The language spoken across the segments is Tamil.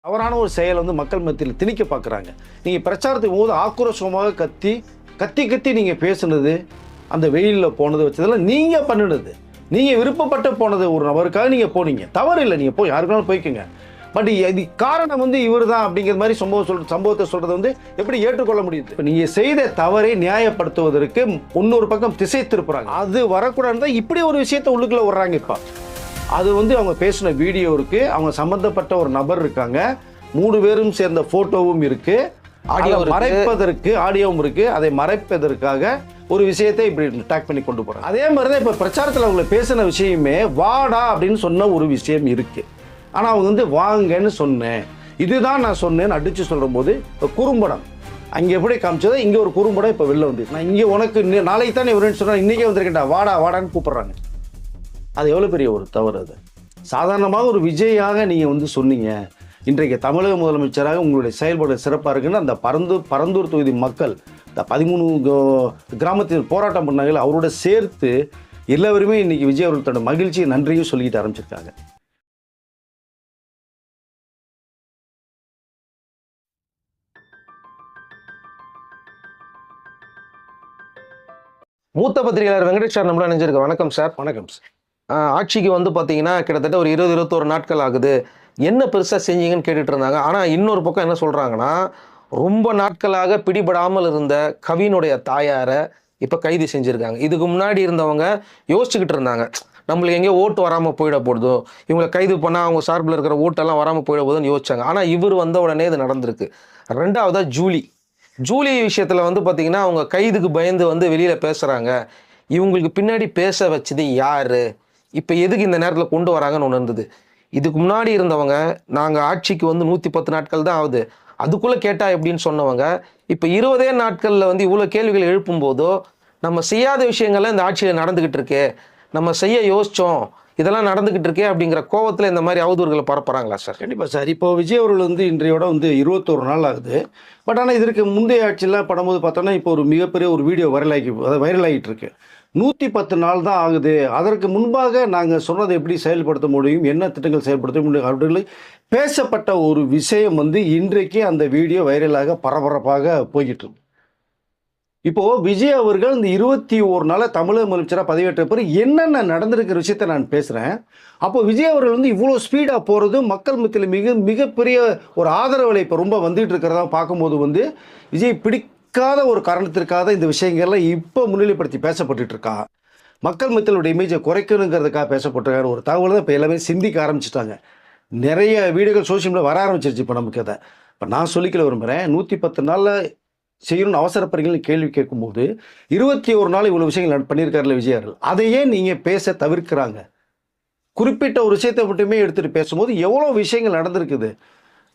தவறான ஒரு செயல் வந்து மக்கள் மத்தியில் திணிக்க பார்க்குறாங்க. நீங்கள் பிரச்சாரத்துக்கு போது ஆக்ரோஷமாக கத்தி கத்தி கத்தி நீங்கள் பேசுனது, அந்த வெயிலில் போனது வச்சதெல்லாம் நீங்கள் பண்ணினது. நீங்கள் விருப்பப்பட்டு போனது, ஒரு நபருக்காக நீங்கள் போனீங்க, தவறு இல்லை, நீங்கள் போய் யாருக்குனாலும் போய்க்குங்க. பட் இது காரணம் வந்து இவர் தான் அப்படிங்கிற மாதிரி சம்பவத்தை சொல்கிறது வந்து எப்படி ஏற்றுக்கொள்ள முடியுது? இப்போ நீங்கள் செய்த தவறை நியாயப்படுத்துவதற்கு இன்னொரு பக்கம் திசை திருப்புறாங்க. அது வரக்கூடாது தான் இப்படி ஒரு விஷயத்தை உள்ளுக்குள்ளே விடுறாங்க. இப்போ அது வந்து அவங்க பேசின வீடியோ இருக்குது, அவங்க சம்மந்தப்பட்ட ஒரு நபர் இருக்காங்க, 3 பேரும் சேர்ந்த ஃபோட்டோவும் இருக்குது, ஆடியோ மறைப்பதற்கு ஆடியோவும் இருக்குது, அதை மறைப்பதற்காக ஒரு விஷயத்தை இப்படி டேக் பண்ணி கொண்டு போகிறாங்க. அதே மாதிரி தான் இப்போ பிரச்சாரத்தில் அவங்க பேசின விஷயமே வாடா அப்படின்னு சொன்ன ஒரு விஷயம் இருக்குது. ஆனால் அவங்க வந்து வாங்கன்னு சொன்னேன், இதுதான் நான் சொன்னேன்னு அடித்து சொல்லும் போது இப்போ குறும்படம் அங்கே எப்படி காமிச்சதோ இங்கே ஒரு குறும்படம் இப்போ வெளில வந்து, நான் இங்கே உனக்கு நாளைக்கு தானே வருன்னு சொன்னால் இன்றைக்கே வந்திருக்கேன்டா வாடா வாடான்னு கூப்பிட்றாங்க. அது எவ்வளோ பெரிய ஒரு தவறு. அது சாதாரணமாக ஒரு விஜயாக நீங்கள் வந்து சொன்னீங்க, இன்றைக்கு தமிழக முதலமைச்சராக உங்களுடைய செயல்பாடு சிறப்பாக இருக்குன்னு அந்த பரந்தூர் தொகுதி மக்கள் இந்த 13 கிராமத்தில் போராட்டம் பண்ணாங்க, அவரோட சேர்த்து எல்லாருமே இன்றைக்கி விஜய் அவர்கள் தன்னோட மகிழ்ச்சியை நன்றியும் சொல்லிக்கிட்டு ஆரம்பிச்சிருக்காங்க. மூத்த பத்திரிகையாளர் வெங்கடேஷ் சார் நம்மள நினைஞ்சிருக்கு. வணக்கம் சார். வணக்கம் சார். ஆட்சிக்கு வந்து பார்த்தீங்கன்னா கிட்டத்தட்ட ஒரு 20-21 நாட்கள் ஆகுது, என்ன பெருசாக செஞ்சீங்கன்னு கேட்டுட்டு இருந்தாங்க. ஆனால் இன்னொரு பக்கம் என்ன சொல்கிறாங்கன்னா, ரொம்ப நாட்களாக பிடிபடாமல் இருந்த கவினுடைய தாயாரை இப்போ கைது செஞ்சுருக்காங்க. இதுக்கு முன்னாடி இருந்தவங்க யோசிச்சுக்கிட்டு இருந்தாங்க, நம்மளுக்கு எங்கேயோ ஓட்டு வராமல் போயிட போடுதோ, இவங்களை கைது பண்ணால் அவங்க சார்பில் இருக்கிற ஓட்டெல்லாம் வராமல் போயிட போதுன்னு யோசிச்சாங்க. ஆனால் இவர் வந்த உடனே இது நடந்திருக்கு. ரெண்டாவதா ஜூலி விஷயத்தில் வந்து பார்த்திங்கன்னா அவங்க கைதுக்கு பயந்து வந்து வெளியில் பேசுகிறாங்க. இவங்களுக்கு பின்னாடி பேச வச்சது யார், இப்போ எதுக்கு இந்த நேரத்தில் கொண்டு வராங்கன்னு ஒன்று இருந்தது. இதுக்கு முன்னாடி இருந்தவங்க நாங்கள் ஆட்சிக்கு வந்து 110 நாட்கள் தான் ஆகுது, அதுக்குள்ளே கேட்டால் எப்படின்னு சொன்னவங்க இப்போ 20 நாட்களில் வந்து இவ்வளோ கேள்விகள் எழுப்பும்போதோ, நம்ம செய்யாத விஷயங்கள்லாம் இந்த ஆட்சியில் நடந்துக்கிட்டு இருக்கே, நம்ம செய்ய யோசித்தோம் இதெல்லாம் நடந்துக்கிட்டு இருக்கே அப்படிங்கிற கோவத்தில் இந்த மாதிரி அவதூறுகளை பரப்புகிறாங்களா சார்? கண்டிப்பாக சார். இப்போ விஜய் அவர்கள் வந்து இன்றையோட வந்து 21 நாள் ஆகுது. பட் ஆனால் இதற்கு முந்தைய ஆட்சியெல்லாம் படும்போது பார்த்தோன்னா இப்போ ஒரு மிகப்பெரிய ஒரு வீடியோ வைரலாகிட்டு இருக்கு. 110 நாள் தான் ஆகுது, அதற்கு முன்பாக நாங்கள் சொன்னதை எப்படி செயல்படுத்த முடியும், என்ன திட்டங்கள் செயல்படுத்த முடியும் அப்படின்னு பேசப்பட்ட ஒரு விஷயம் வந்து இன்றைக்கு அந்த வீடியோ வைரலாக பரபரப்பாக போய்கிட்டு இருக்கு. இப்போது விஜய் அவர்கள் இந்த 21 நாளில் தமிழக முதலமைச்சராக பதவியேற்ற பிறகு என்னென்ன நடந்திருக்கிற விஷயத்தை நான் பேசுகிறேன். அப்போ விஜய் அவர்கள் வந்து இவ்வளோ ஸ்பீடாக போகிறது மக்கள் மத்தியில் மிகப்பெரிய ஒரு ஆதரவலை இப்போ ரொம்ப வந்துகிட்டு இருக்கிறதா பார்க்கும்போது வந்து விஜய் பிடிக்காத ஒரு காரணத்திற்காக இந்த விஷயங்கள்லாம் இப்போ முன்னிலைப்படுத்தி பேசப்பட்டு இருக்கா, மக்கள் மத்தியிலுடைய இமேஜை குறைக்கணுங்கிறதுக்காக பேசப்பட்டிருக்காரு ஒரு தகவல் தான் இப்போ எல்லாமே சிந்திக்க ஆரம்பிச்சிட்டாங்க. நிறைய வீடியோக்கள் சோஷியல் மீடியா வர ஆரம்பிச்சிருச்சு. இப்போ நமக்கு அதை இப்போ நான் சொல்லிக்கல விரும்புகிறேன். 110 நாளில் செய்யணும்னு அவசரப்படுறீங்கன்னு கேள்வி கேட்கும்போது 21 நாள் இவ்வளோ விஷயங்கள் பண்ணியிருக்காருல விஜய் அவர்கள், அதையே நீங்கள் பேச தவிர்க்கிறாங்க. குறிப்பிட்ட ஒரு விஷயத்தை மட்டுமே எடுத்துகிட்டு பேசும்போது எவ்வளோ விஷயங்கள் நடந்திருக்குது.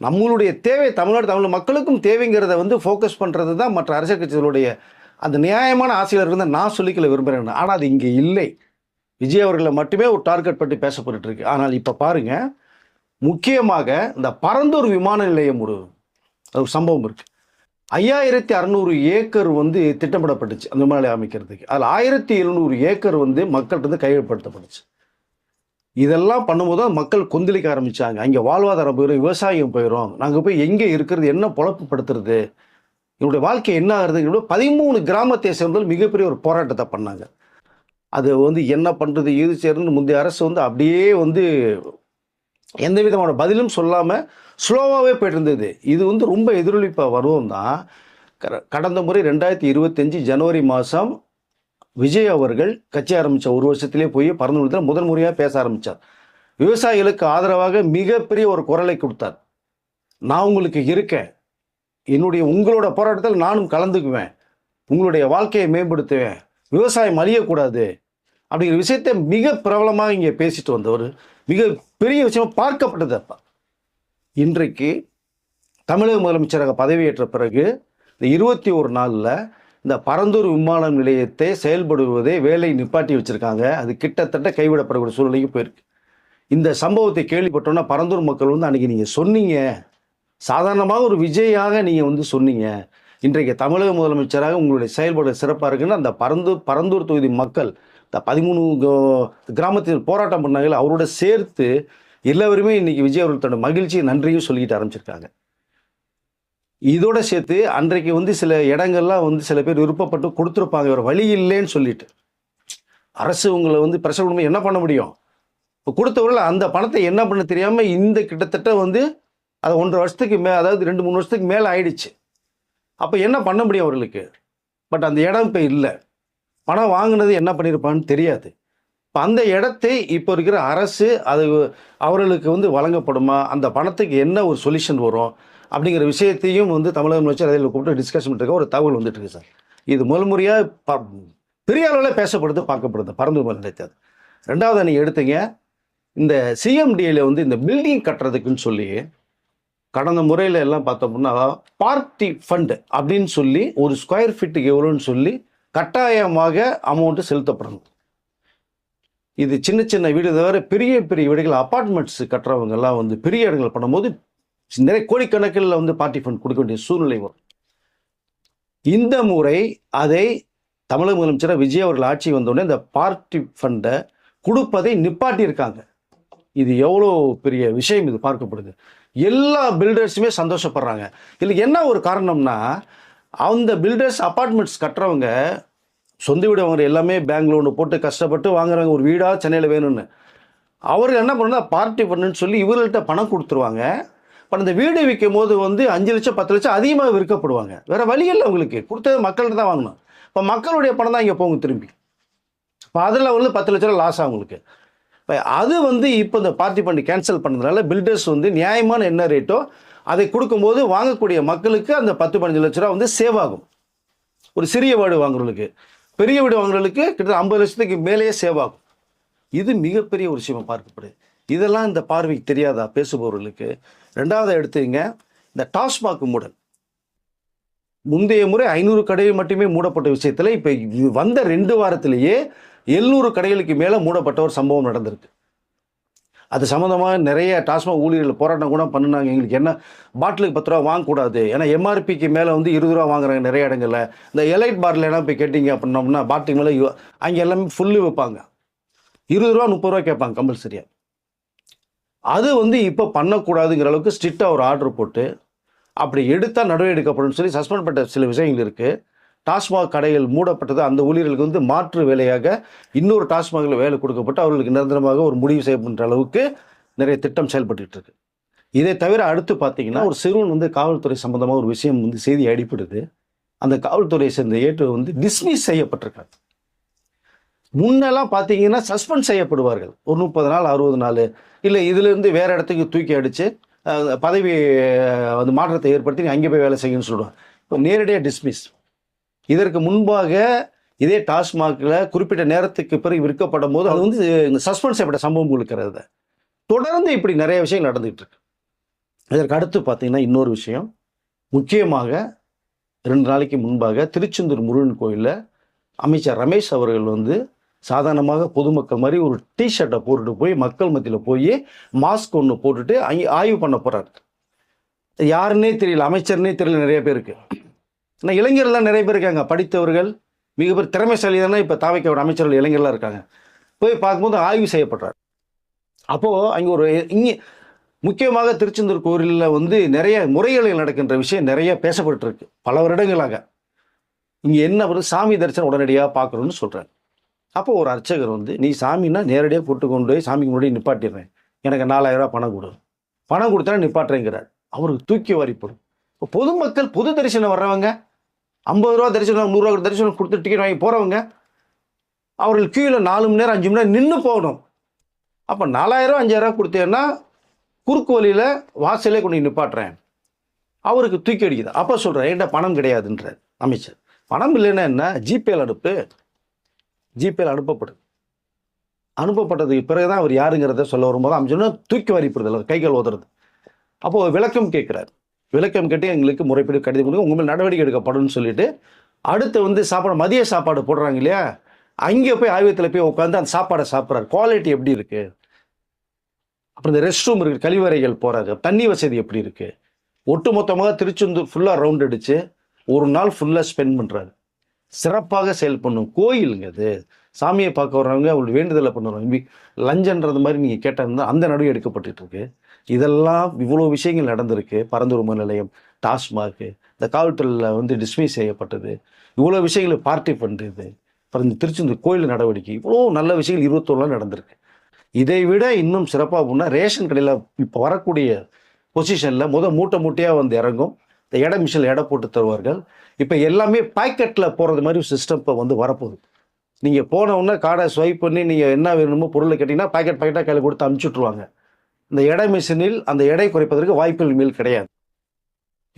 நம்மளுடைய தேவை தமிழ் மக்களுக்கும் தேவைங்கிறத வந்து ஃபோக்கஸ் பண்ணுறது தான் மற்ற அரசியல் கட்சிகளுடைய அந்த நியாயமான ஆசையில் இருந்தால் நான் சொல்லிக்கல விரும்புகிறேன். ஆனால் அது இங்கே இல்லை, விஜய் அவர்களை மட்டுமே ஒரு டார்கெட் பண்ணி பேசப்பட்டு இருக்கு. ஆனால் இப்போ பாருங்கள், முக்கியமாக இந்த பரந்தூர் விமான நிலையம் ஒரு சம்பவம் இருக்குது. 5600 ஏக்கர் வந்து திட்டமிடப்பட்டுச்சு அந்த விமான நிலையம் அமைக்கிறதுக்கு. அதில் 1700 ஏக்கர் வந்து மக்கள்கிட்ட கையகப்படுத்தப்பட்டுச்சு. இதெல்லாம் பண்ணும்போது மக்கள் கொந்தளிக்க ஆரம்பித்தாங்க. அங்கே வாழ்வாதாரம் போயிடும், விவசாயம் போயிடும், நாங்கள் போய் எங்கே இருக்கிறது, என்ன பொழப்பு படுத்துறது, என்னுடைய வாழ்க்கை என்ன ஆகுறது. 13 கிராமத்தை சேர்ந்தவர்கள் மிகப்பெரிய ஒரு போராட்டத்தை பண்ணாங்க. அது வந்து என்ன பண்ணுறது ஏது செய்யறதுன்னு முந்தைய அரசு வந்து அப்படியே வந்து எந்த விதமான பதிலும் சொல்லாமல் ஸ்லோவாகவே போய்ட்டு இருந்தது. இது வந்து ரொம்ப எதிரொலிப்பாக வருவோம் தான். கடந்த முறை 2025 ஜனவரி மாதம் விஜய் அவர்கள் கட்சி ஆரம்பித்த ஒரு வருஷத்திலே போய் பரந்தூரத்தில் முதல் முறையாக பேச ஆரம்பித்தார். விவசாயிகளுக்கு ஆதரவாக மிகப்பெரிய ஒரு குரலை கொடுத்தார். நான் உங்களுக்கு இருக்கேன், உங்களோட போராட்டத்தில் நானும் கலந்துக்குவேன், உங்களுடைய வாழ்க்கையை மேம்படுத்துவேன், விவசாயம் அழியக்கூடாது அப்படிங்கிற விஷயத்தை மிக பிரபலமாக இங்கே பேசிட்டு வந்தவர், மிக பெரிய விஷயம் பார்க்கப்பட்டது. அப்போ இன்றைக்கு தமிழக முதலமைச்சராக பதவியேற்ற பிறகு இந்த 21 நாளில் இந்த பரந்தூர் விமான நிலையத்தை செயல்படுவதே வேலை நிப்பாட்டி வச்சுருக்காங்க. அது கிட்டத்தட்ட கைவிடப்படக்கூடிய சூழ்நிலைக்கு போயிருக்கு. இந்த சம்பவத்தை கேள்விப்பட்டோன்னா பரந்தூர் மக்கள் வந்து அன்றைக்கி நீங்கள் சொன்னீங்க, சாதாரணமாக ஒரு விஜயாக நீங்கள் வந்து சொன்னீங்க, இன்றைக்கு தமிழக முதலமைச்சராக உங்களுடைய செயல்பாடு சிறப்பாக இருக்குன்னு அந்த பரந்தூர் தொகுதி மக்கள் இந்த 13 கிராமத்தில் போராட்டம் பண்ணாங்க, அவரோட சேர்த்து எல்லாருமே இன்னைக்கு விஜய் அவர்கள் தன்னோட மகிழ்ச்சியை நன்றியும் சொல்லிக்கிட்டு ஆரம்பிச்சிருக்காங்க. இதோட சேர்த்து அன்றைக்கு வந்து சில இடங்கள்லாம் வந்து சில பேர் விருப்பப்பட்டு கொடுத்துருப்பாங்க, வேறு வழி இல்லைன்னு சொல்லிட்டு. அரசு உங்களை வந்து பிரஷர் பண்ணும்போது என்ன பண்ண முடியும்? இப்போ கொடுத்தவர்கள் அந்த பணத்தை என்ன பண்ண தெரியாமல் இந்த கிட்டத்தட்ட வந்து அது 1.5 வருஷத்துக்கு அதாவது 2-3 வருஷத்துக்கு மேலே ஆயிடுச்சு. அப்போ என்ன பண்ண முடியும் அவர்களுக்கு? பட் அந்த இடம் இப்போ இல்லை. பணம் வாங்கினது என்ன பண்ணியிருப்பான்னு தெரியாது. இப்போ அந்த இடத்தை இப்போ இருக்கிற அரசு அது அவர்களுக்கு வந்து வழங்கப்படுமா, அந்த பணத்துக்கு என்ன ஒரு சொல்யூஷன் வரும் அப்படிங்கிற விஷயத்தையும் வந்து தமிழக முதலமைச்சர் அதில் கூப்பிட்டு டிஸ்கஷன் பண்ணிருக்க ஒரு தகவல் வந்துட்டு இருக்கு சார். இது முறையாக பெரிய அளவில் பேசப்படுது, பார்க்கப்படுது, பறந்து நினைத்தது. ரெண்டாவது நீங்கள் எடுத்தீங்க இந்த சிஎம்டியில் வந்து இந்த பில்டிங் கட்டுறதுக்குன்னு சொல்லி கடந்த முறையில் எல்லாம் பார்த்தோம்னா பார்ட்டி ஃபண்டு அப்படின்னு சொல்லி ஒரு ஸ்கொயர் ஃபீட்டுக்கு எவ்வளோன்னு சொல்லி கட்டாயமாக அமௌண்ட்டு செலுத்தப்படணும். இது சின்ன சின்ன வீடு தவிர பெரிய பெரிய வீடுகள் அப்பார்ட்மெண்ட்ஸ் கட்டுறவங்கெல்லாம் வந்து பெரிய இடங்கள் பண்ணும்போது நிறைய கோடிக்கணக்கில் வந்து பார்ட்டி ஃபண்ட் கொடுக்க வேண்டிய சூழ்நிலை வரும். இந்த முறை அதை தமிழக முதலமைச்சர் விஜய் அவர்கள் ஆட்சி வந்தோடனே இந்த பார்ட்டி ஃபண்டை கொடுப்பதை நிப்பாட்டியிருக்காங்க. இது எவ்வளோ பெரிய விஷயம் இது பார்க்கப்படுது. எல்லா பில்டர்ஸுமே சந்தோஷப்படுறாங்க. இதுக்கு என்ன ஒரு காரணம்னா, அந்த பில்டர்ஸ் அப்பார்ட்மெண்ட்ஸ் கட்டுறவங்க சொந்த வீடு வாங்குற எல்லாமே பேங்க் லோனு போட்டு கஷ்டப்பட்டு வாங்குறாங்க ஒரு வீடாக சென்னையில் வேணும்னு. அவர்கள் என்ன பண்ணுன்னா பார்ட்டி ஃபண்டுன்னு சொல்லி இவர்கள்ட்ட பணம் கொடுத்துருவாங்க. இப்போ இந்த வீடு விற்கும் போது வந்து 5 லட்சம் 10 லட்சம் அதிகமாக விற்கப்படுவாங்க. வேறு வழி இல்லை, அவங்களுக்கு கொடுத்தது மக்கள்கிட்ட தான் வாங்கணும். இப்போ மக்களுடைய பணம் தான் இங்கே போங்க திரும்பி. இப்போ அதில் வந்து 10 லட்ச ரூபா லாஸ் அவங்களுக்கு. இப்போ அது வந்து இப்போ இந்த பார்ட்டி ஃபண்டு கேன்சல் பண்ணதுனால பில்டர்ஸ் வந்து நியாயமான என்ன ரேட்டோ அதை கொடுக்கும்போது வாங்கக்கூடிய மக்களுக்கு அந்த 10-15 லட்ச ரூபா வந்து சேவ் ஆகும். ஒரு சிறிய வீடு வாங்குறவங்களுக்கு, பெரிய வீடு வாங்குறவங்களுக்கு கிட்டத்தட்ட 50 லட்சத்துக்கு மேலேயே சேவ் ஆகும். இது மிகப்பெரிய ஒரு விஷயமா பார்க்கப்படுது. இதெல்லாம் இந்த பார்வைக்கு தெரியாதா பேசுபவர்களுக்கு? ரெண்டாவது எடுத்துங்க, இந்த டாஸ்மாக் மூடல். முந்தைய முறை 500 கடைகள் மட்டுமே மூடப்பட்ட விஷயத்தில் இப்போ வந்த 2 வாரத்திலேயே 700 கடைகளுக்கு மேலே மூடப்பட்ட ஒரு சம்பவம் நடந்திருக்கு. அது சம்மந்தமாக நிறைய டாஸ்மாக் ஊழியர்கள் போராட்டம் கூட பண்ணினாங்க. எங்களுக்கு என்ன பாட்டிலுக்கு 10 ரூபா வாங்கக்கூடாது, ஏன்னா எம்ஆர்பிக்கு மேலே வந்து 20 ரூபா வாங்குறாங்க நிறைய இடங்களில். இந்த எலைட் பாரில் என்ன போய் கேட்டிங்க அப்படின்னோம்னா பாட்டிலுக்கு மேலே அங்கே எல்லாமே ஃபுல்லு வைப்பாங்க, 20 ரூபா 30 ரூபா கேட்பாங்க கம்பல்சரியாக. அது வந்து இப்போ பண்ணக்கூடாதுங்கிற அளவுக்கு ஸ்ட்ரிக்டாக ஒரு ஆர்டர் போட்டு அப்படி எடுத்தால் நடவடிக்கை எடுக்கப்படும் சொல்லி சஸ்பெண்ட் பண்ண சில விஷயங்கள் இருக்குது. டாஸ்மாக் கடைகள் மூடப்பட்டது, அந்த ஊழியர்களுக்கு வந்து மாற்று வேலையாக இன்னொரு டாஸ்மாகில் வேலை கொடுக்கப்பட்டு அவர்களுக்கு நிரந்தரமாக ஒரு முடிவு செய்யப்படுற அளவுக்கு நிறைய திட்டம் செயல்பட்டு இருக்கு. இதை தவிர அடுத்து பார்த்தீங்கன்னா ஒரு சிறுவன் வந்து காவல்துறை சம்பந்தமாக ஒரு விஷயம் வந்து செய்தி அடிப்படுது. அந்த காவல்துறையை சேர்ந்த ஏற்று வந்து டிஸ்மிஸ் செய்யப்பட்டிருக்காங்க. முன்னெல்லாம் பார்த்தீங்கன்னா சஸ்பெண்ட் செய்யப்படுவார்கள் ஒரு 30 நாள் 60 நாள், இல்லை இதிலிருந்து வேறு இடத்துக்கு தூக்கி அடித்து பதவி வந்து மாற்றத்தை ஏற்படுத்தி அங்கே போய் வேலை செய்யணும்னு சொல்லுவாங்க. இப்போ நேரடியாக டிஸ்மிஸ். இதற்கு முன்பாக இதே டாஸ்மாகில் குறிப்பிட்ட நேரத்துக்கு பிறகு விற்கப்படும் போது அது வந்து சஸ்பெண்ட் செய்யப்பட்ட சம்பவம் இருக்கிறது. தொடர்ந்து இப்படி நிறைய விஷயங்கள் நடந்துகிட்டு இருக்கு. இதற்கு அடுத்து பார்த்தீங்கன்னா இன்னொரு விஷயம், முக்கியமாக 2 நாளைக்கு முன்பாக திருச்செந்தூர் முருகன் கோயிலில் அமைச்சர் ரமேஷ் அவர்கள் வந்து சாதாரணமாக பொதுமக்கள் மாதிரி ஒரு டிஷர்ட்டை போட்டுட்டு போய் மக்கள் மத்தியில் போய் மாஸ்க் ஒன்று போட்டுட்டு அங்கே ஆய்வு பண்ண போகிறார். யாருன்னே தெரியல, அமைச்சர்னே தெரியல நிறைய பேருக்கு. ஆனால் இளைஞர்கள்லாம் நிறைய பேர் இருக்காங்க, படித்தவர்கள், மிகப்பெரிய திறமைசாலி தானே இப்போ தாவைக்கோட அமைச்சர்கள் இளைஞர்களாக இருக்காங்க. போய் பார்க்கும்போது ஆய்வு செய்யப்படுறார். அப்போது அங்கே ஒரு இங்கே முக்கியமாக திருச்செந்தூர் கோயிலில் வந்து நிறைய முறைகேடுகள் நடக்கின்ற விஷயம் நிறைய பேசப்பட்டுருக்கு பல வருடங்களாக. இங்கே என்ன வருது, சாமி தரிசனம் உடனடியாக பார்க்கணும்னு சொல்கிறார். அப்போ ஒரு அர்ச்சகர் வந்து நீ சாமின்னா நேரடியாக கூட்டு கொண்டு போய் சாமிக்கு முன்னாடி நிப்பாட்டிடுறேன், எனக்கு 4000 ரூபா பணம் கொடு, பணம் கொடுத்தா நிப்பாட்டுறேங்கிறார். அவருக்கு தூக்கி வாரிப்படும். இப்போ பொதுமக்கள் பொது தரிசனம் வர்றவங்க 50 ரூபா தரிசனம் 100 ரூபா தரிசனம் கொடுத்து டிக்கெட் வாங்கி போகிறவங்க அவர்கள் கீழே 4 மணி நேரம் 5 மணி நேரம் நின்று போகணும். அப்போ 4000 5000 கொடுத்தேன்னா குறுக்கு வழியில் வாசலே கொண்டு நிப்பாட்டுறேன், அவருக்கு தூக்கி அடிக்குது. அப்போ சொல்கிறேன் என்கிட்ட பணம் கிடையாதுன்றார் அமைச்சர். பணம் இல்லைன்னா என்ன, ஜிபேயில் அனுப்பு. ஜிபேயில் அனுப்பப்பட்டதுக்கு பிறகு தான் அவர் யாருங்கிறத சொல்ல வரும்போது அமைச்சர் தூக்கி வாரிப்படுது, கைகள் ஓதுறது. அப்போது விளக்கம் கேட்குறாரு. விளக்கம் கேட்டு எங்களுக்கு முறைப்படி கடிதம் கொடுங்க, உங்கள் மேல் நடவடிக்கை எடுக்கப்படும்னு சொல்லிட்டு அடுத்து வந்து சாப்பாடு மதிய சாப்பாடு போடுறாங்க இல்லையா, அங்கே போய் ஆய்வகத்தில் போய் உட்காந்து அந்த சாப்பாடை சாப்பிட்றாரு. குவாலிட்டி எப்படி இருக்குது, அப்புறம் இந்த ரெஸ்ட் ரூம் இருக்குது, கழிவறைகள் போகிறாங்க, தண்ணி வசதி எப்படி இருக்குது, ஒட்டு மொத்தமாக திருச்செந்தூர் ஃபுல்லாக ரவுண்ட் அடித்து ஒரு நாள் ஃபுல்லாக ஸ்பெண்ட் பண்ணுறாரு. சிறப்பாக செயல்படணும். கோயிலுங்க அது. சாமியை பார்க்க வர்றவங்க அவங்களுக்கு வேண்டுதலை பண்ணுவாங்க. லஞ்சன்றது மாதிரி நீங்கள் கேட்டால் அந்த நடவடிக்கை எடுக்கப்பட்டுட்டு இருக்கு. இதெல்லாம் இவ்வளோ விஷயங்கள் நடந்திருக்கு. பரந்தூர் விமான நிலையம், டாஸ்மாக், இந்த காவல்துறையில் வந்து டிஸ்மிஸ் செய்யப்பட்டது, இவ்வளோ விஷயங்களை பார்ட்டி பண்ணுறது, அப்புறம் இந்த திருச்செந்தூர் கோயில் நடவடிக்கை, இவ்வளோ நல்ல விஷயங்கள் 21 நடந்திருக்கு. இதை விட இன்னும் சிறப்பாக போனால் ரேஷன் கடையில் இப்போ வரக்கூடிய பொசிஷனில் மூட்டை மூட்டையாக வந்து இறங்கும். இந்த எடை மிஷினில் எடை போட்டு தருவார்கள். இப்போ எல்லாமே பாக்கெட்டில் போகிறது மாதிரி சிஸ்டம் இப்போ வந்து வரப்போகுது. நீங்கள் போனவுடனே கார்டை ஸ்வைப் பண்ணி நீங்கள் என்ன வேணுமோ பொருளை கேட்டிங்கன்னா பாக்கெட்டாக கையில் கொடுத்து அனுப்பிச்சுட்ருவாங்க. இந்த எடை மிஷினில் அந்த எடை குறைப்பதற்கு வாய்ப்புகள் மேல் கிடையாது.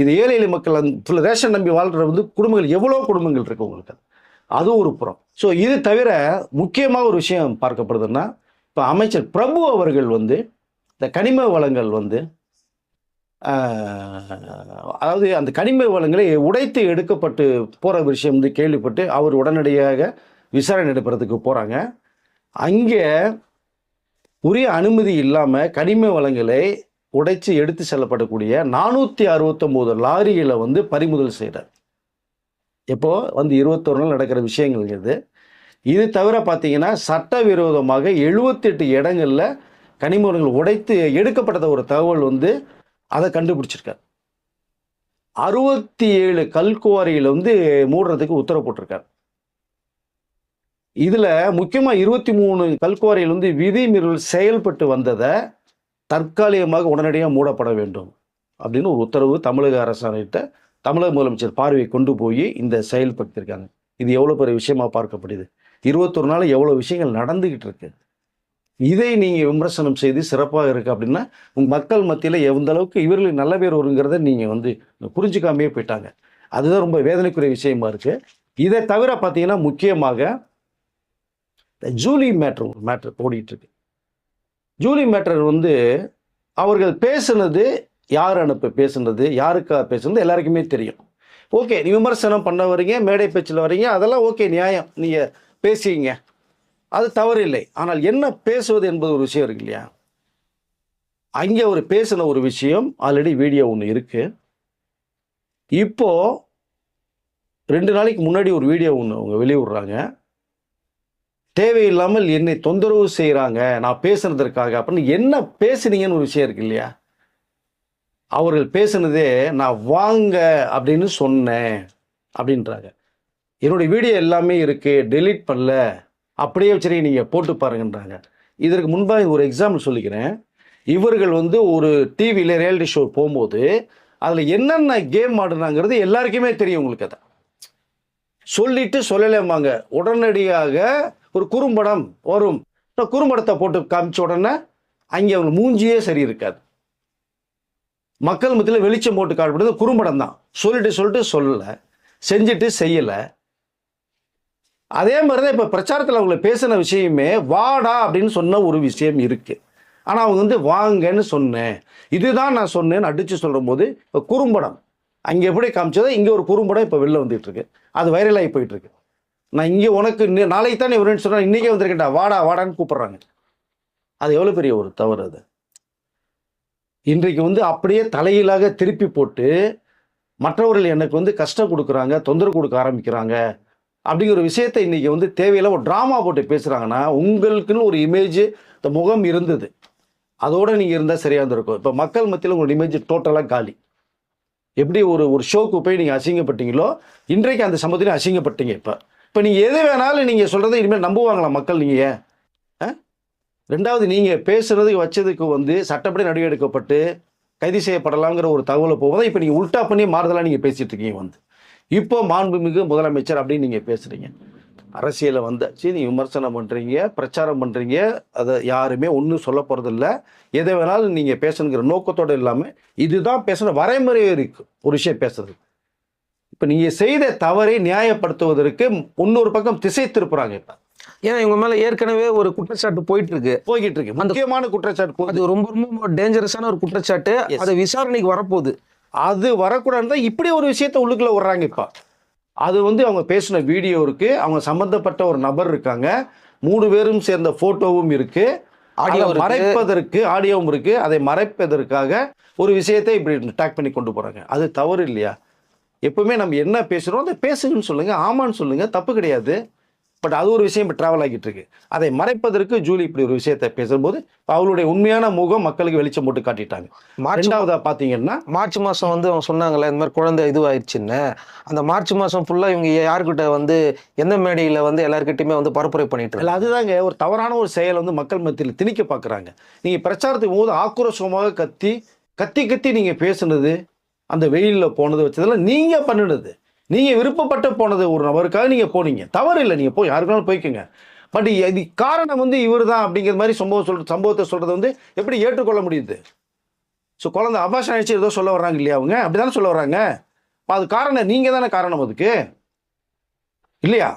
இது ஏழை எளிய மக்கள் அந்த ரேஷன் நம்பி வாழ்கிற வந்து குடும்பங்கள் எவ்வளோ குடும்பங்கள் இருக்குது உங்களுக்கு. அது ஒரு புறம். ஸோ இது தவிர முக்கியமாக ஒரு விஷயம் பார்க்கப்படுதுன்னா, இப்போ அமைச்சர் பிரபு அவர்கள் வந்து இந்த கனிம வளங்கள் வந்து அதாவது அந்த கனிம வளங்களை உடைத்து எடுக்கப்பட்டு போகிற விஷயம் வந்து கேள்விப்பட்டு அவர் உடனடியாக விசாரணை நடத்துறதுக்கு போகிறாங்க. அங்கே உரிய அனுமதி இல்லாமல் கனிம வளங்களை உடைத்து எடுத்து செல்லப்படக்கூடிய 469 லாரிகளை வந்து பறிமுதல் செய்கிறார். எப்போ வந்து 21 நாள் நடக்கிற விஷயங்கள் இது. இது தவிர பார்த்தீங்கன்னா சட்டவிரோதமாக 78 இடங்களில் கனிம வளங்கள் உடைத்து எடுக்கப்பட்ட ஒரு தகவல் வந்து அதை கண்டுபிடிச்சிருக்கார். 67 கல்குவாரிகளை வந்து மூடுறதுக்கு உத்தரவு போட்டிருக்கார். இதில் முக்கியமாக 23 கல்குவாரிகள் வந்து விதிமீறல் செயல்பட்டு வந்ததை தற்காலிகமாக உடனடியாக மூடப்பட வேண்டும் அப்படின்னு ஒரு உத்தரவு தமிழக அரசாங்கிட்ட தமிழக முதலமைச்சர் பார்வையை கொண்டு போய் இந்த செயல்படுத்தியிருக்காங்க. இது எவ்வளோ பெரிய விஷயமா பார்க்கப்படுது. 21 நாள் எவ்வளோ விஷயங்கள் நடந்துக்கிட்டு இருக்கு. இதை நீங்கள் விமர்சனம் செய்து சிறப்பாக இருக்குது அப்படின்னா உங்கள் மக்கள் மத்தியில் எந்த அளவுக்கு இவர்களுக்கு நல்ல பேர் வருங்கிறத நீங்கள் வந்து புரிஞ்சுக்காமையே போயிட்டாங்க. அதுதான் ரொம்ப வேதனைக்குரிய விஷயமா இருக்குது. இதை தவிர பார்த்தீங்கன்னா முக்கியமாக ஜூலி மேட்ரு ஓடிட்டுருக்கு. ஜூலி மேட்டர் வந்து அவர்கள் பேசுனது யார் பேசுனது யாருக்காக பேசுனது எல்லாருக்குமே தெரியும். ஓகே, நீ விமர்சனம் பண்ண வரீங்க, மேடை பேச்சில் வரீங்க, அதெல்லாம் ஓகே, நியாயம், நீங்கள் பேசிங்க, அது தவறு இல்லை. ஆனால் என்ன பேசுவது என்பது ஒரு விஷயம் இருக்கு இல்லையா. அங்கே ஒரு பேசின ஒரு விஷயம் ஆல்ரெடி வீடியோ ஒன்று இருக்கு. இப்போ 2 நாளைக்கு முன்னாடி ஒரு வீடியோ ஒன்று அவங்க வெளியிடுறாங்க. தேவையில்லாமல் என்னை தொந்தரவு செய்கிறாங்க நான் பேசுனதற்காக அப்படின்னு என்ன பேசுனீங்கன்னு ஒரு விஷயம் இருக்கு இல்லையா. அவர்கள் பேசுனதே நான் வாங்க அப்படின்னு சொன்னேன் அப்படின்றாங்க. என்னுடைய வீடியோ எல்லாமே இருக்குது, டெலீட் பண்ணல, அப்படியே வச்சு நீங்கள் போட்டு பாருங்கன்றாங்க. இதற்கு முன்பாக ஒரு எக்ஸாம்பிள் சொல்லிக்கிறேன். இவர்கள் வந்து ஒரு டிவியில் ரியாலிட்டி ஷோ போகும்போது அதில் என்னென்ன கேம் ஆடுனாங்கிறது எல்லாருக்குமே தெரியும். உங்களுக்கு அதை சொல்லிட்டு சொல்லலேம்பாங்க. உடனடியாக ஒரு குறும்படம் வரும், குறும்படத்தை போட்டு காமிச்ச உடனே அங்கே அவங்க மூஞ்சியே சரி இருக்காது. மக்கள் மத்தியில் வெளிச்சம் போட்டு காட்டுறது குறும்படம் தான். சொல்லிட்டு சொல்லலை, செஞ்சுட்டு செய்யலை. அதே மாதிரி தான் இப்போ பிரச்சாரத்தில் அவங்களை பேசின விஷயமே வாடா அப்படின்னு சொன்ன ஒரு விஷயம் இருக்குது. ஆனால் அவங்க வந்து வாங்கன்னு சொன்னேன், இதுதான் நான் சொன்னேன்னு அடித்து சொல்கிற போது இப்போ குறும்படம் அங்கே எப்படி காமிச்சதோ இங்கே ஒரு குறும்படம் இப்போ வெளில வந்துட்டுருக்கு. அது வைரலாகி போயிட்டுருக்கு. நான் இங்கே உனக்கு நாளைக்கு தான் நீ வருவேன்னு சொன்னால் இன்றைக்கே வந்திருக்கேன்டா, வாடான்னு கூப்பிட்றாங்க. அது எவ்வளோ பெரிய ஒரு தவறு. அது இன்றைக்கு வந்து அப்படியே தலையிலாக திருப்பி போட்டு மற்றவர்கள் எனக்கு வந்து கஷ்டம் கொடுக்குறாங்க, தொந்தரவு கொடுக்க ஆரம்பிக்கிறாங்க அப்படிங்கிற விஷயத்தை இன்றைக்கி வந்து தேவையில்லை ஒரு ட்ராமா போட்டு பேசுகிறாங்கன்னா, உங்களுக்குன்னு ஒரு இமேஜ் இந்த முகம் இருந்தது, அதோடு நீங்கள் இருந்தால் சரியாக இருந்திருக்கும். இப்போ மக்கள் மத்தியில் உங்களோட இமேஜ் டோட்டலாக காலி. எப்படி ஒரு ஷோக்கு போய் நீங்கள் அசிங்கப்பட்டீங்களோ இன்றைக்கு அந்த சமூகத்திலையும் அசிங்கப்பட்டீங்க. இப்போ நீங்கள் எது வேணாலும் நீங்கள் சொல்கிறத இனிமேல் நம்புவாங்களா மக்கள்? நீங்கள் ஏன் ரெண்டாவது நீங்கள் பேசுகிறதுக்கு வச்சதுக்கு வந்து சட்டப்படி நடவடிக்கை எடுக்கப்பட்டு கைது செய்யப்படலாங்கிற ஒரு தகவலை போகும்போது இப்போ நீங்கள் உல்ட்டா பண்ணி மாறுதலாக நீங்கள் பேசிகிட்டு இருக்கீங்க. வந்து இப்போ மாண்புமிகு முதலமைச்சர் அப்படின்னு நீங்கள் பேசுகிறீங்க. அரசியலை வந்தாச்சு, நீங்கள் விமர்சனம் பண்ணுறீங்க, பிரச்சாரம் பண்ணுறீங்க, அதை யாருமே ஒன்றும் சொல்ல போகிறதில்ல. எதை வேணாலும் நீங்கள் பேசணுங்கிற நோக்கத்தோடு இல்லாமல் இதுதான் பேசணும் வரைமுறையே இருக்குது ஒரு விஷயம் பேசுறது. இப்போ நீங்கள் செய்த தவறை நியாயப்படுத்துவதற்கு இன்னொரு பக்கம் திசை திருப்புறாங்க. இப்போ ஏன்னா இவங்க மேலே ஏற்கனவே ஒரு குற்றச்சாட்டு போயிட்டு இருக்கு. முக்கியமான குற்றச்சாட்டு, அது ரொம்ப ரொம்ப டேஞ்சரஸான ஒரு குற்றச்சாட்டு. அது விசாரணைக்கு வரப்போகுது. அது வரக்கூடாதுன்னு தான் இப்படி ஒரு விஷயத்தை உள்ளுக்குள்ளே விடுறாங்க. இப்போ அது வந்து அவங்க பேசின வீடியோ இருக்குது, அவங்க சம்மந்தப்பட்ட ஒரு நபர் இருக்காங்க, 3 பேரும் சேர்ந்த ஃபோட்டோவும் இருக்குது, ஆடியோ மறைப்பதற்கு ஆடியோவும் இருக்குது. அதை மறைப்பதற்காக ஒரு விஷயத்தை இப்படி டேக் பண்ணி கொண்டு போகிறாங்க. அது தவறு இல்லையா? எப்பவுமே நம்ம என்ன பேசுகிறோம் அதை பேசுங்கன்னு சொல்லுங்கள், ஆமான்னு சொல்லுங்கள், தப்பு கிடையாது. பட் அது ஒரு விஷயம் இப்போ ட்ராவல் ஆகிட்டு இருக்கு. அதை மறைப்பதற்கு ஜூலி இப்படி ஒரு விஷயத்தை பேசும்போது அவளுடைய உண்மையான முகம் மக்களுக்கு வெளிச்சம் போட்டு காட்டிட்டாங்க. ரெண்டாவதா பார்த்தீங்கன்னா மார்ச் மாதம் வந்து அவங்க சொன்னாங்கல்ல இந்த மாதிரி குழந்தை இதுவாயிடுச்சுன்னு, அந்த மார்ச் மாதம் ஃபுல்லாக இவங்க யாருக்கிட்ட வந்து எந்த மேடையில் வந்து எல்லாருக்கிட்டையுமே வந்து பரப்புரை பண்ணிட்டு இல்லை, அதுதாங்க ஒரு தவறான ஒரு செயல் வந்து மக்கள் மத்தியில் திணிக்க பார்க்குறாங்க. நீங்கள் பிரச்சாரத்துக்கு போது ஆக்ரோஷமாக கத்தி கத்தி கத்தி நீங்கள் பேசுனது, அந்த வெயிலில் போனது வச்சதெல்லாம் நீங்கள் பண்ணினது. நீங்கள் விருப்பப்பட்டு போனது, ஒரு நபருக்காக நீங்கள் போனீங்க, தவறு இல்லை, நீங்கள் போய் யாருக்காலும் போய்க்குங்க. பட் இது காரணம் வந்து இவர் தான் அப்படிங்கிற மாதிரி சம்பவத்தை சொல்கிறது வந்து எப்படி ஏற்றுக்கொள்ள முடியுது? ஸோ குழந்தை அபாஷன் ஆயிடுச்சு ஏதோ சொல்ல வர்றாங்க இல்லையா, அவங்க அப்படி தானே சொல்ல வர்றாங்க. அது காரணம் நீங்கள் தானே காரணம் அதுக்கு இல்லையா?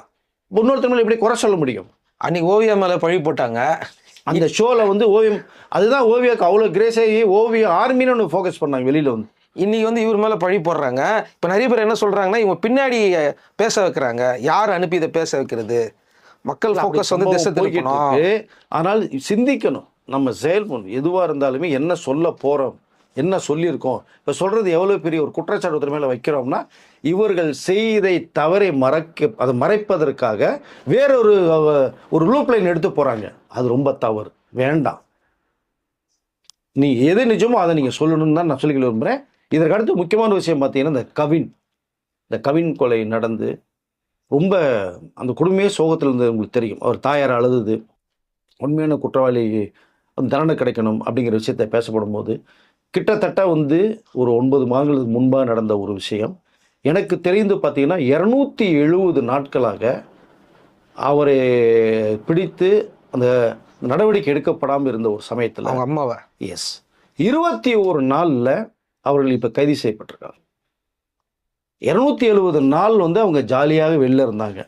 இன்னொருத்தர் மேலே எப்படி குறை சொல்ல முடியும்? அன்னைக்கு ஓவியா மேலே பழி போட்டாங்க. அந்த ஷோவில் வந்து ஓவியம், அதுதான் ஓவியாவுக்கு அவ்வளோ கிரேஸ் ஆகி ஓவியம் ஆர்மின்னு ஒன்று ஃபோக்கஸ் பண்ணாங்க வெளியில் வந்து. இன்னைக்கு வந்து இவர் மேலே பழி போடுறாங்க. இப்போ நிறைய பேர் என்ன சொல்கிறாங்கன்னா, இவங்க பின்னாடி பேச வைக்கிறாங்க. யார் அனுப்பி இதை பேச வைக்கிறது? மக்கள் ஃபோக்கஸ் வந்து திசை திருப்பணும். ஆனால் சிந்திக்கணும். நம்ம செயல்படணும். எதுவாக இருந்தாலுமே என்ன சொல்ல போகிறோம், என்ன சொல்லியிருக்கோம். இப்போ சொல்கிறது எவ்வளோ பெரிய ஒரு குற்றச்சாட்டு மேலே வைக்கிறோம்னா, இவர்கள் செய்தை தவறை அதை மறைப்பதற்காக வேறொரு ஒரு லூப் லைன் எடுத்து போகிறாங்க. அது ரொம்ப தவறு, வேண்டாம். நீ எது நிஜமோ அதை நீங்கள் சொல்லணும்னு தான் நான் சொல்லிக்க விரும்புகிறேன். இதற்கு அடுத்து முக்கியமான விஷயம் பார்த்தீங்கன்னா, இந்த கவின் கொலை நடந்து ரொம்ப அந்த குடும்பமே சோகத்தில் இருந்தது உங்களுக்கு தெரியும். அவர் தாயார் அழுது உண்மையான குற்றவாளி தண்டனை கிடைக்கணும் அப்படிங்கிற விஷயத்தை பேசப்படும் போது, கிட்டத்தட்ட வந்து ஒரு 9 மாதங்களுக்கு முன்பாக நடந்த ஒரு விஷயம். எனக்கு தெரிந்து பார்த்தீங்கன்னா 270 நாட்களாக அவரை பிடித்து அந்த நடவடிக்கை எடுக்கப்படாமல் இருந்த ஒரு சமயத்தில் அவங்க அம்மாவை 21 நாளில் அவர்கள் இப்போ கைது செய்யப்பட்டிருக்காங்க. 270 நாள் வந்து அவங்க ஜாலியாக வெளில இருந்தாங்க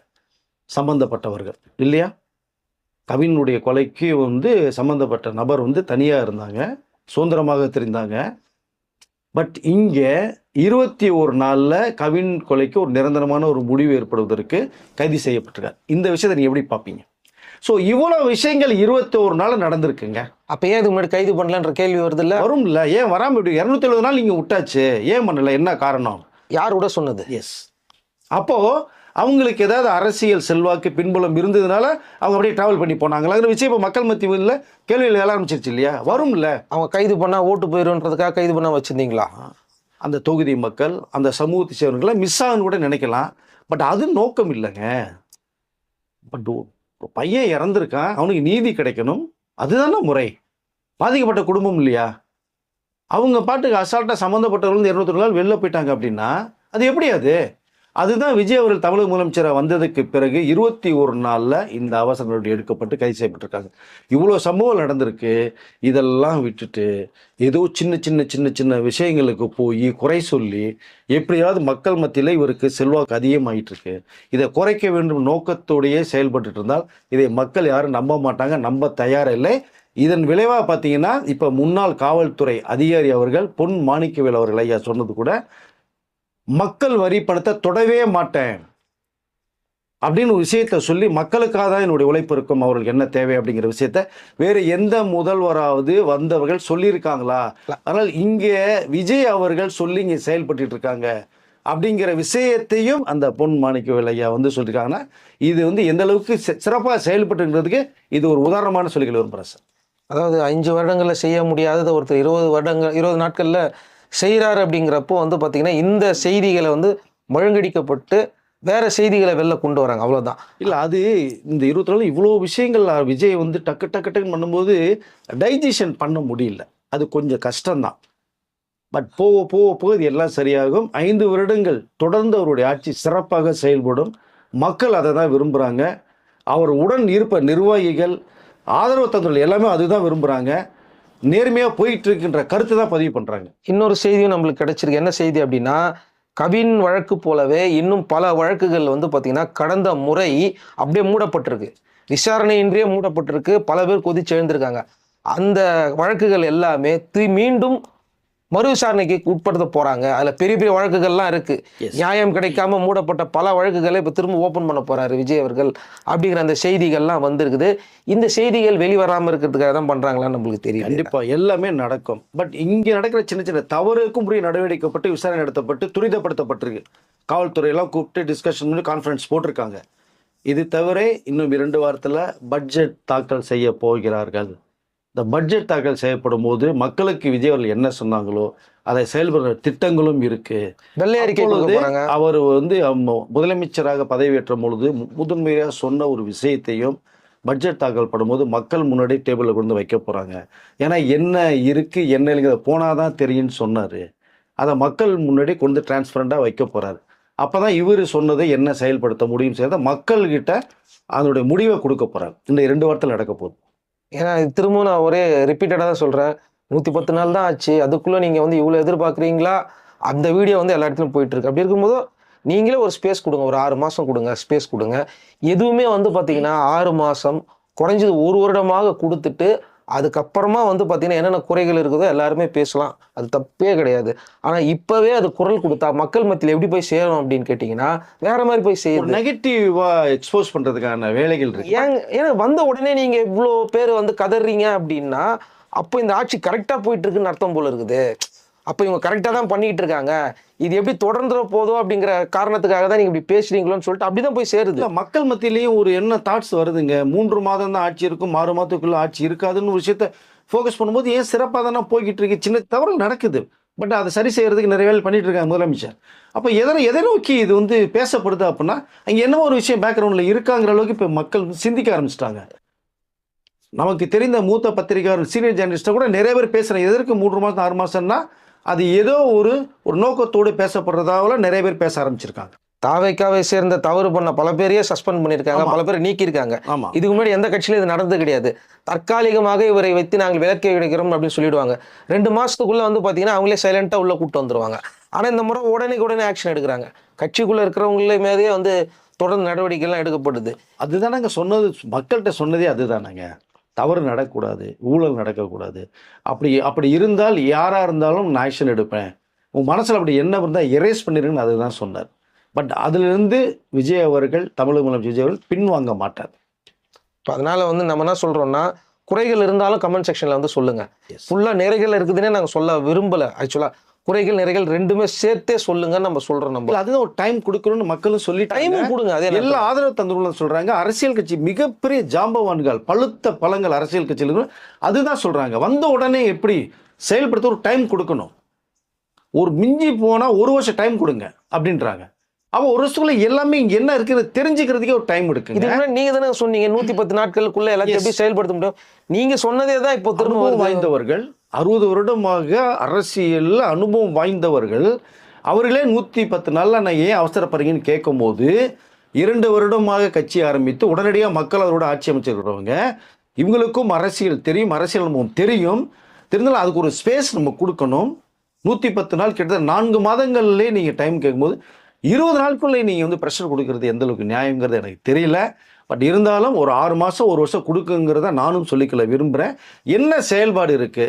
சம்பந்தப்பட்டவர்கள் இல்லையா? கவினுடைய கொலைக்கு வந்து சம்பந்தப்பட்ட நபர் வந்து தனியாக இருந்தாங்க, சுதந்திரமாக தெரிந்தாங்க. பட் இங்கே 21 நாளில் கவின் கொலைக்கு ஒரு நிரந்தரமான ஒரு முடிவு ஏற்படுவதற்கு கைது செய்யப்பட்டிருக்கார். இந்த விஷயத்தை நீங்கள் எப்படி பார்ப்பீங்க? ஸோ இவ்வளோ விஷயங்கள் 21 நாள் நடந்திருக்குங்க. அப்போ ஏன் இது முன்னாடி கைது பண்ணலன்ற கேள்வி வருது இல்லை? வரும் இல்லை, ஏன் வராமல் இப்படி 270 நாள் நீங்கள் விட்டாச்சு, ஏன் பண்ணலை, என்ன காரணம்? யார் கூட சொன்னது? அப்போது அவங்களுக்கு ஏதாவது அரசியல் செல்வாக்கு பின்புலம் இருந்ததுனால அவங்க அப்படியே ட்ராவல் பண்ணி போனாங்களா? அந்த விஷயம் இப்போ மக்கள் மத்தியில் கேள்வியில் எழ ஆரம்பிச்சிருச்சு இல்லையா? வரும் இல்லை, அவங்க கைது பண்ணால் ஓட்டு போயிடும்ன்றதுக்காக கைது பண்ண வச்சுருந்தீங்களா? அந்த தொகுதி மக்கள், அந்த சமூகத்தை சேர்ந்தவர்களை மிஸ் ஆகுன்னு கூட நினைக்கலாம். பட் அது நோக்கம் இல்லைங்க. பட் ஒரு பையன் இறந்துருக்கான், அவனுக்கு நீதி கிடைக்கணும், அதுதானே முறை. பாதிக்கப்பட்ட குடும்பம் இல்லையா? அவங்க பாட்டுக்கு அசால்ட்டாக சம்மந்தப்பட்டவர்கள் 200 நாள் வெளில போயிட்டாங்க அப்படின்னா அது எப்படி? அதுதான் விஜய் அவர்கள் தமிழக முதலமைச்சராக வந்ததுக்கு பிறகு 21 நாளில் இந்த அவசர நடவடிக்கை எடுக்கப்பட்டு கைது செய்யப்பட்டிருக்காங்க. இவ்வளோ சம்பவம் நடந்திருக்கு. இதெல்லாம் விட்டுட்டு ஏதோ சின்ன சின்ன சின்ன சின்ன விஷயங்களுக்கு போய் குறை சொல்லி எப்படியாவது மக்கள் மத்தியில் இவருக்கு செல்வாக்கு அதிகமாகிட்டு இருக்கு, இதை குறைக்க வேண்டும் நோக்கத்தோடையே செயல்பட்டு இருந்தால் இதை மக்கள் யாரும் நம்ப மாட்டாங்க, நம்ப தயாரில்லை. இதன் விளைவாக பார்த்தீங்கன்னா இப்போ முன்னாள் காவல்துறை அதிகாரி அவர்கள் பொன் மாணிக்கவேல் அவர்கள் ஐயா சொன்னது கூட, மக்கள் வரி பணத்தை தொடவே மாட்டேன் அப்படின்னு ஒரு விஷயத்தை சொல்லி மக்களுக்காக தான் என்னுடைய உழைப்பு இருக்கும், அவர்களுக்கு என்ன தேவை அப்படிங்கிற விஷயத்த வேறு எந்த முதல்வராவது வந்தவர்கள் சொல்லியிருக்காங்களா? அதனால் இங்கே விஜய் அவர்கள் சொல்லி இங்கே செயல்பட்டு இருக்காங்க அப்படிங்கிற விஷயத்தையும் அந்த பொன் மாணிக்கவேல் ஐயா வந்து சொல்லியிருக்காங்கன்னா இது வந்து எந்த அளவுக்கு சிறப்பாக செயல்பட்டுங்கிறதுக்கு இது ஒரு உதாரணமான சொல்லிகள் விரும்புகிறேன் சார். அதாவது 5 வருடங்களில் செய்ய முடியாததை ஒருத்தர் 20 நாட்களில் செய்கிறாரு அப்படிங்கிறப்போ வந்து பார்த்திங்கன்னா இந்த செய்திகளை வந்து மழுங்கடிக்கப்பட்டு வேறு செய்திகளை வெளில கொண்டு வராங்க, அவ்வளோதான். இல்லை, அது இந்த 20 நாள் இவ்வளோ விஷயங்கள் விஜய் வந்து டக்கு டக்கு டக்குன்னு பண்ணும்போது டைஜஷன் பண்ண முடியல, அது கொஞ்சம் கஷ்டம்தான். பட் போக போக போக இது எல்லாம் சரியாகும். 5 வருடங்கள் தொடர்ந்து அவருடைய ஆட்சி சிறப்பாக செயல்படும். மக்கள் அதை தான் விரும்புகிறாங்க. அவர் உடன் இருப்ப நிர்வாகிகள், ஆதரவு தந்தவர்கள் எல்லாமே அதுதான் விரும்புகிறாங்க. நேர்மையாக போயிட்டு இருக்கின்ற கருத்து தான் பதிவு பண்ணுறாங்க. இன்னொரு செய்தியும் நம்மளுக்கு கிடைச்சிருக்கு. என்ன செய்தி அப்படின்னா, கவின் வழக்கு போலவே இன்னும் பல வழக்குகள் வந்து பார்த்திங்கன்னா கடந்த முறை அப்படியே மூடப்பட்டிருக்கு, விசாரணையின்றியே மூடப்பட்டிருக்கு. பல பேர் கொதிச்சு எழுந்திருக்காங்க. அந்த வழக்குகள் எல்லாமே மீண்டும் மறு விசாரணைக்கு உட்படுத்த போறாங்க. அதுல பெரிய பெரிய வழக்குகள்லாம் இருக்கு. Yes. நியாயம் கிடைக்காம மூடப்பட்ட பல வழக்குகளை இப்ப திரும்ப ஓபன் பண்ண போறாரு விஜய் அவர்கள் அப்படிங்கிற அந்த செய்திகள்லாம் வந்திருக்குது. இந்த செய்திகள் வெளிவராம இருக்கிறதுக்காக தான் பண்றாங்களான்னு நம்மளுக்கு தெரியும். கண்டிப்பா எல்லாமே நடக்கும். பட் இங்க நடக்கிற சின்ன சின்ன தவறுக்கும் உரிய நடவடிக்கைப்பட்டு விசாரணை நடத்தப்பட்டு துரிதப்படுத்தப்பட்டிருக்கு. காவல்துறையெல்லாம் கூப்பிட்டு டிஸ்கஷன் பண்ணி கான்ஃபரன்ஸ் போட்டிருக்காங்க. இது தவிர இன்னும் 2 வாரத்துல பட்ஜெட் தாக்கல் செய்ய போகிறார்கள். இந்த பட்ஜெட் தாக்கல் செய்யப்படும் போது மக்களுக்கு விஜய் அவர்கள் என்ன சொன்னாங்களோ அதை செயல்படுற திட்டங்களும் இருக்கு. வெள்ளை அறிக்கை கொடுக்க அப்பொழுது போறாங்க. அவர் வந்து முதலமைச்சராக பதவியேற்றும் பொழுது முதன்மையாக சொன்ன ஒரு விஷயத்தையும் பட்ஜெட் தாக்கல் படும்போது மக்கள் முன்னாடி டேபிளில் கொண்டு வைக்க போறாங்க. ஏன்னா என்ன இருக்கு என்ன இல்லைங்கிறத போனாதான் தெரியும்னு சொன்னாரு. அதை மக்கள் முன்னாடி கொண்டு டிரான்ஸ்பரண்டாக வைக்க போறாரு. அப்பதான் இவர் சொன்னதை என்ன செயல்படுத்த முடியும் செய்யறத மக்கள்கிட்ட அதனுடைய முடிவை கொடுக்க போறாரு. இந்த 2 வாரத்தில் நடக்க போகுது. ஏன்னா இது திரும்பவும் நான் ஒரே ரிப்பீட்டடாக தான் சொல்கிறேன். 110 நாள் தான் ஆச்சு. அதுக்குள்ளே நீங்கள் வந்து இவ்வளோ எதிர்பார்க்குறீங்களா? அந்த வீடியோ வந்து எல்லா இடத்துலையும் போயிட்டு இருக்கு. அப்படி இருக்கும்போது நீங்களே ஒரு ஸ்பேஸ் கொடுங்க. ஒரு 6 மாதம் கொடுங்க, ஸ்பேஸ் கொடுங்க. எதுவுமே வந்து பார்த்தீங்கன்னா 6 மாதம் குறைஞ்சது 1 வருடமாக கொடுத்துட்டு அதுக்கப்புறமா வந்து பார்த்தீங்கன்னா என்னென்ன குறைகள் இருக்குதோ எல்லாருமே பேசலாம். அது தப்பே கிடையாது. ஆனால் இப்போவே அது குரல் கொடுத்தா மக்கள் மத்தியில் எப்படி போய் சேரும் அப்படின்னு கேட்டிங்கன்னா வேற மாதிரி போய் ஒரு செய்யுது. நெகட்டிவா எக்ஸ்போஸ் பண்றதுக்கான வேலைகள் இருக்கு. ஏன்னா வந்த உடனே நீங்க இவ்வளோ பேர் வந்து கதறீங்க அப்படின்னா அப்போ இந்த ஆட்சி கரெக்டா போயிட்டு இருக்குன்னு அர்த்தம் போல இருக்குது. அப்போ இவங்க கரெக்டா தான் பண்ணிட்டு இருக்காங்க. இது எப்படி தொடர்ந்துற போதோ அப்படிங்கிற காரணத்துக்காக தான் நீங்க இப்படி பேசுறீங்களோன்னு சொல்லிட்டு அப்படிதான் போய் சேருது. இல்ல, மக்கள் மத்தியிலையும் ஒரு என்ன தாட்ஸ் வருதுங்க. 3 மாதம் தான் ஆட்சி இருக்கும், 6 மாதத்துக்குள்ள ஆட்சி இருக்காதுன்னு ஒரு விஷயத்த ஃபோக்கஸ் பண்ணும்போது ஏன் சிறப்பாக தானே போய்கிட்டு இருக்கு. சின்ன தவறு நடக்குது. பட் அதை சரி செய்யறதுக்கு நிறைய வேலை பண்ணிட்டு இருக்காங்க முதலமைச்சர். அப்போ எதை நோக்கி இது வந்து பேசப்படுது அப்படின்னா அங்கே என்ன ஒரு விஷயம் பேக்ரவுண்ட்ல இருக்காங்கிற அளவுக்கு இப்போ மக்கள் சிந்திக்க ஆரம்பிச்சிட்டாங்க. நமக்கு தெரிந்த மூத்த பத்திரிகையாளர் சீனியர் ஜேர்னலிஸ்ட்டை கூட நிறைய பேர் பேசுகிறேன். எதற்கு 3 மாதம் 6 மாதம்னா அது ஏதோ ஒரு நோக்கத்தோடு பேசப்படுறதால நிறைய பேர் பேச ஆரம்பிச்சிருக்காங்க. தாவேக்காவை சேர்ந்த தவறு பண்ண பல பேரையே சஸ்பெண்ட் பண்ணியிருக்காங்க, பல பேர் நீக்கியிருக்காங்க. ஆமாம், இதுக்கு முன்னாடி எந்த கட்சியிலும் இது நடந்தது கிடையாது. தற்காலிகமாக இவரை வைத்து நாங்கள் விலக்கி கிடைக்கிறோம் அப்படின்னு சொல்லிடுவாங்க. 2 மாசத்துக்குள்ள வந்து பார்த்தீங்கன்னா அவங்களே சைலண்டாக உள்ள கூப்பிட்டு வந்துருவாங்க. ஆனால் இந்த முறை உடனே ஆக்ஷன் எடுக்கிறாங்க. கட்சிக்குள்ள இருக்கிறவங்களே மேலேயே வந்து தொடர்ந்து நடவடிக்கைலாம் எடுக்கப்படுது. அதுதானங்க சொன்னது. மக்கள்கிட்ட சொன்னதே அதுதானங்க. தவறு நடக்கக்கூடாது, ஊழல் நடக்கக்கூடாது. அப்படி இருந்தால் யாராக இருந்தாலும் நான் ஆக்ஷன் எடுப்பேன். உன் மனசில் அப்படி என்ன இருந்தால் எரேஸ் பண்ணிருங்கன்னு அதுதான் சொன்னார். பட் அதிலிருந்து விஜய் அவர்கள், தமிழக முதலமைச்சர் விஜய் அவர்கள் பின்வாங்க மாட்டார். இப்போ அதனால வந்து நம்ம என்ன சொல்றோம்னா குறைகள் இருந்தாலும் கமெண்ட் செக்ஷன்ல வந்து சொல்லுங்க. ஃபுல்லா நிறைகள் இருக்குதுன்னே நாங்கள் சொல்ல விரும்பல. ஆக்சுவலா குறைகள் நிறைகள் ரெண்டுமே சேர்த்தே சொல்லுங்க நம்ம சொல்றோம். நம்ம அதுதான் ஒரு டைம் கொடுக்கணும்னு மக்களும் சொல்லி டைமும் கொடுங்க. அதே எல்லா ஆதரவு தந்துள்ள சொல்றாங்க. அரசியல் கட்சி மிகப்பெரிய ஜாம்பவான்கள், பழுத்த பழங்கள் அரசியல் கட்சியில் அதுதான் சொல்றாங்க. வந்த உடனே எப்படி செயல்படுத்த ஒரு டைம் கொடுக்கணும். ஒரு மிஞ்சி போனா 1 வருஷம் டைம் கொடுங்க அப்படின்றாங்க. அப்போ 1 வருஷத்துக்குள்ள எல்லாமே இங்க என்ன இருக்குன்னு தெரிஞ்சுக்கிறதுக்கே ஒரு டைம் எடுக்குங்க. இதுக்கு முன்னாடி நீங்க தானே சொன்னீங்க 110 நாட்களுக்குள்ள எல்லாத்தையும் எப்படி செயல்படுத்த முடியும். நீங்க சொன்னதே தான் இப்போ திரும்ப வாய்ந்தவர்கள் 60 வருடமாக அரசியல் அனுபவம் வாய்ந்தவர்கள் அவர்களே 110 நாள்ல நான் ஏன் அவசரப்படுறீங்கன்னு கேட்கும் போது 2 வருடமாக கட்சி ஆரம்பித்து உடனடியாக மக்கள் அவரோட ஆட்சி அமைச்சிருக்கிறவங்க, இவங்களுக்கும் அரசியல் தெரியும், அரசியல் அனுபவம் தெரிந்தாலும் அதுக்கு ஒரு ஸ்பேஸ் நம்ம கொடுக்கணும். 110 நாள் கிட்டத்தட்ட 4 மாதங்கள்லேயே நீங்கள் டைம் கேட்கும்போது 20 நாட்குள்ளே நீங்கள் வந்து ப்ரெஷர் கொடுக்கறது எந்த அளவுக்கு நியாயங்கிறது எனக்கு தெரியல. பட் இருந்தாலும் ஒரு 6 மாதம் 1 வருஷம் கொடுக்குங்கிறத நானும் சொல்லிக்கொள்ள விரும்புகிறேன். என்ன செயல்பாடு இருக்குது,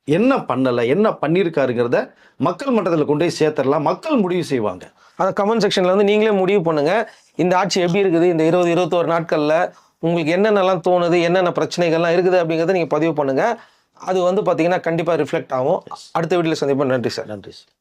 என்ன பண்ணலை, என்ன பண்ணியிருக்காருங்கிறத மக்கள் மன்றத்தில் கொண்டு போய் சேர்த்துடலாம். மக்கள் முடிவு செய்வாங்க. அந்த கமெண்ட் செக்ஷன்ல வந்து நீங்களே முடிவு பண்ணுங்க. இந்த ஆட்சி எப்படி இருக்குது, இந்த 20-21 நாட்கள்ல உங்களுக்கு என்னென்னலாம் தோணுது, என்னென்ன பிரச்சனைகள்லாம் இருக்குது அப்படிங்கிறத நீங்கள் பதிவு பண்ணுங்க. அது வந்து பார்த்தீங்கன்னா கண்டிப்பாக ரிஃப்ளெக்ட் ஆகும். அடுத்த வீடியோவில் சந்திப்போம். நன்றி சார். நன்றி சார்.